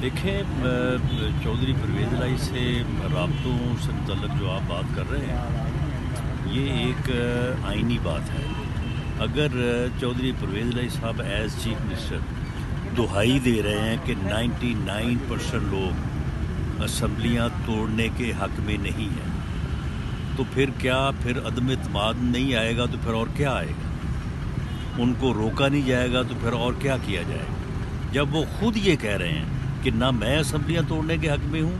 देखें, चौधरी परवेज़ इलाही से राब्तों से मुतल्लक जो आप बात कर रहे हैं, ये एक आइनी बात है। अगर चौधरी परवेज़ इलाही साहब एज़ चीफ मिनिस्टर दुहाई दे रहे हैं कि 99% लोग असम्बलियाँ तोड़ने के हक़ में नहीं हैं, तो फिर अदम इत्माद नहीं आएगा तो फिर और क्या आएगा? उनको रोका नहीं जाएगा तो फिर और क्या किया जाएगा? जब वो खुद ये कह रहे हैं कि ना मैं असम्बलियाँ तोड़ने के हक़ में हूँ,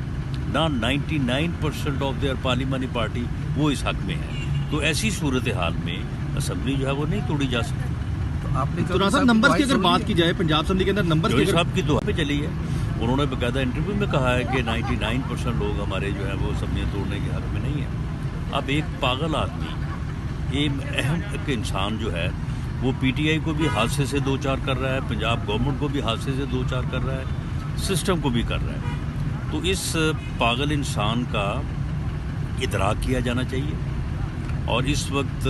ना 99% ऑफ देयर पार्लियामानी पार्टी वो इस हक़ में है, तो ऐसी सूरत हाल में असम्बली जो है वो नहीं तोड़ी जा सकती। तो आपने नंबर की अगर बात की जाए, पंजाब असम्बली के अंदर नंबर चौधरी साहब की दुआ पे चली है। उन्होंने बाकायदा इंटरव्यू में कहा है कि 99% लोग हमारे जो है वो असम्बलियाँ तोड़ने के हक़ में नहीं है। अब एक पागल आदमी, एक अहम एक इंसान जो है वो पीटीआई को भी हादसे से दो चार कर रहा है, पंजाब गवर्नमेंट को भी हादसे से दो चार कर रहा है, सिस्टम को भी कर रहा है। तो इस पागल इंसान का इदराक किया जाना चाहिए और इस वक्त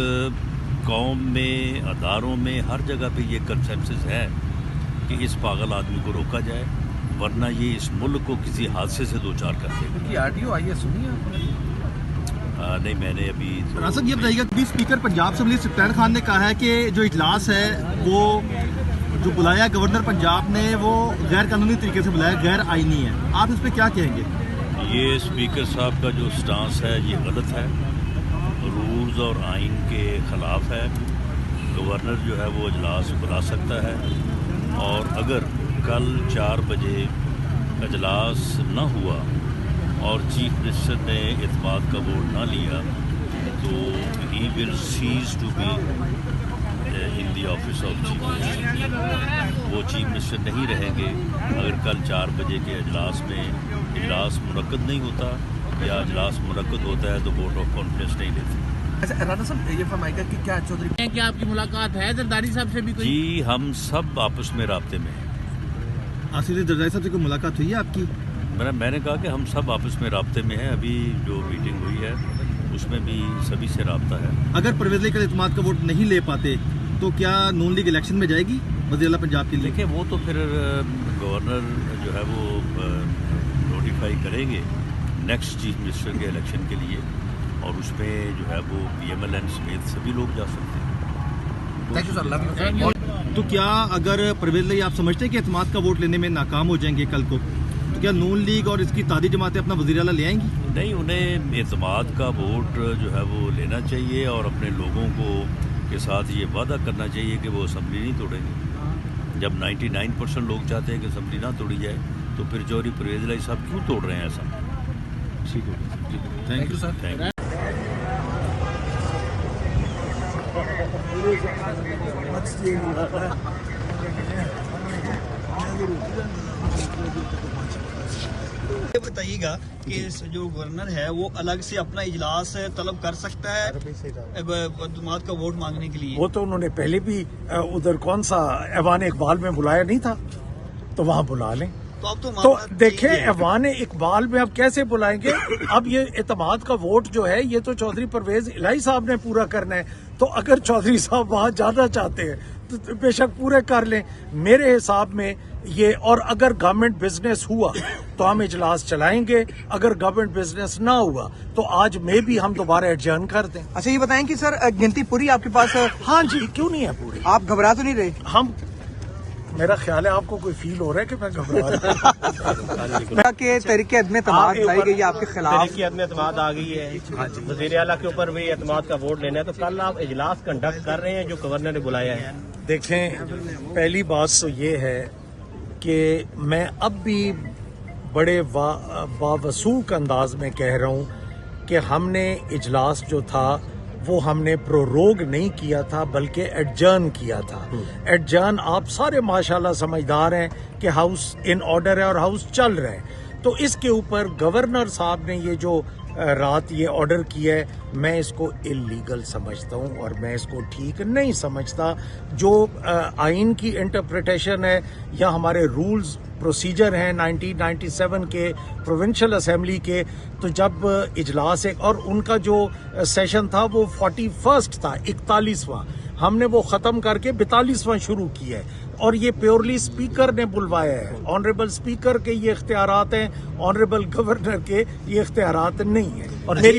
कौम में, अदारों में, हर जगह पे ये कंसेंसस है कि इस पागल आदमी को रोका जाए, वरना ये इस मुल्क को किसी हादसे से दो चार कर देगा। आरटीओ आई है, सुनी आपने? नहीं, मैंने अभी सर ये बताइएगा कि स्पीकर पंजाब असम्बली इमरान खान ने कहा है कि जो इजलास है वो जो बुलाया गवर्नर पंजाब ने वो गैर कानूनी तरीके से बुलाया, गैर आईनी है। आप इस पर क्या कहेंगे? ये स्पीकर साहब का जो स्टांस है ये गलत है, रूल्स और आइन के ख़िलाफ़ है। गवर्नर जो है वो इजलास बुला सकता है और अगर कल 4 बजे इजलास न हुआ और चीफ मिनिस्टर ने इत्मीनान का वोट ना लिया तो ही will cease to be in the office of chief minister. वो चीफ मिनिस्टर नहीं रहेंगे अगर कल 4 बजे के इजलास में इजलास मुनक्कद नहीं होता या इजलास मुनक्कद होता है तो वोट ऑफ कॉन्फिडेंस नहीं लेते। अच्छा राणा साहब, ये फरमाइएगा कि क्या चौधरी क्या आपकी मुलाकात है जरदारी साहब से भी कोई? जी, हम सब आपस में राब्ते में हैं। आसिफ जरदारी साहब से कोई मुलाकात हुई है आपकी? मैंने कहा कि हम सब आपस में राब्ते में हैं। अभी जो मीटिंग हुई है उसमें भी सभी से राब्ता है। अगर परवेज़ इलाही का इत्मीनान का वोट नहीं ले पाते तो क्या नून लीग इलेक्शन में जाएगी वज़ीर आला पंजाब के लिए? देखिए, वो तो फिर गवर्नर जो है वो नोटिफाई करेंगे नेक्स्ट चीफ मिनिस्टर के इलेक्शन के लिए और उसमें जो है वो PMLN समेत सभी लोग जा सकते हैं। Thank you sir. तो क्या अगर परवेज़ इलाही आप समझते हैं कि इत्मीनान का वोट लेने में नाकाम हो जाएंगे कल को, तो क्या नून लीग और इसकी तादी जमातें अपना वज़ीर आला ले आएंगी? नहीं, उन्हें इत्मीनान का वोट जो है वो लेना चाहिए और अपने लोगों को के साथ ये वादा करना चाहिए कि वो असम्बली नहीं तोड़ेंगे। जब 99% लोग चाहते हैं कि असम्बली ना तोड़ी जाए तो फिर चौधरी परवेज़ इलाही साहब क्यों तोड़ रहे हैं ऐसा? ठीक है, thank you sir. Thank you. ये बताइएगा कि जो गवर्नर है वो अलग से अपना इजलास तलब कर सकता है इत्मीनान का वोट मांगने के लिए? वो तो उन्होंने पहले भी उधर कौन सा ऐवान इकबाल में बुलाया नहीं था, तो वहाँ बुला लें। तो देखें, ऐवान इकबाल में अब कैसे बुलाएंगे? अब ये इत्मीनान का वोट जो है ये तो चौधरी परवेज़ इलाही साहब ने पूरा करना है, तो अगर चौधरी साहब वहाँ जाना चाहते हैं तो बेशक पूरे कर लें मेरे हिसाब में ये। और अगर गवर्नमेंट बिजनेस हुआ तो हम इजलास चलाएंगे, अगर गवर्नमेंट बिजनेस ना हुआ तो आज में भी हम दोबारा एडजर्न कर दें। अच्छा ये बताएं कि सर गिनती पूरी आपके पास? हाँ जी, क्यों नहीं है पूरी? आप घबरा तो नहीं रहे? हम, मेरा ख्याल है आपको कोई फील हो रहा है कि मैं घबरा रहा हूं। के तरीके अदम तमाद लाई गई है आपके खिलाफ? अदम एतमाद आ गई है, वज़ीर आला के ऊपर भी एतमाद का वोट लेना है, तो कल आप इजलास कंडक्ट कर रहे हैं जो गवर्नर ने बुलाया है? देखें, पहली बात तो ये है कि मैं अब भी बड़े बावसूख अंदाज में कह रहा हूँ कि हमने इजलास जो था वो हमने प्रोरोग नहीं किया था बल्कि एडजर्न किया था। एडजर्न, आप सारे माशाल्लाह समझदार हैं कि हाउस इन ऑर्डर है और हाउस चल रहे हैं, तो इसके ऊपर गवर्नर साहब ने ये जो रात ये ऑर्डर किया है, मैं इसको इल्लीगल समझता हूँ और मैं इसको ठीक नहीं समझता। जो आइन की इंटरप्रिटेशन है या हमारे रूल्स प्रोसीजर हैं 1997 के प्रोविंशियल असेंबली के, तो जब इजलास एक और उनका जो सेशन था वो 41 था, 41वां, हमने वो ख़त्म करके 42वां शुरू किया है। और ये प्योरली स्पीकर ने बुलवाया है। ऑनरेबल स्पीकर के ये इख्तियारात हैं, ऑनरेबल गवर्नर के ये इख्तियारात नहीं है। और मेरी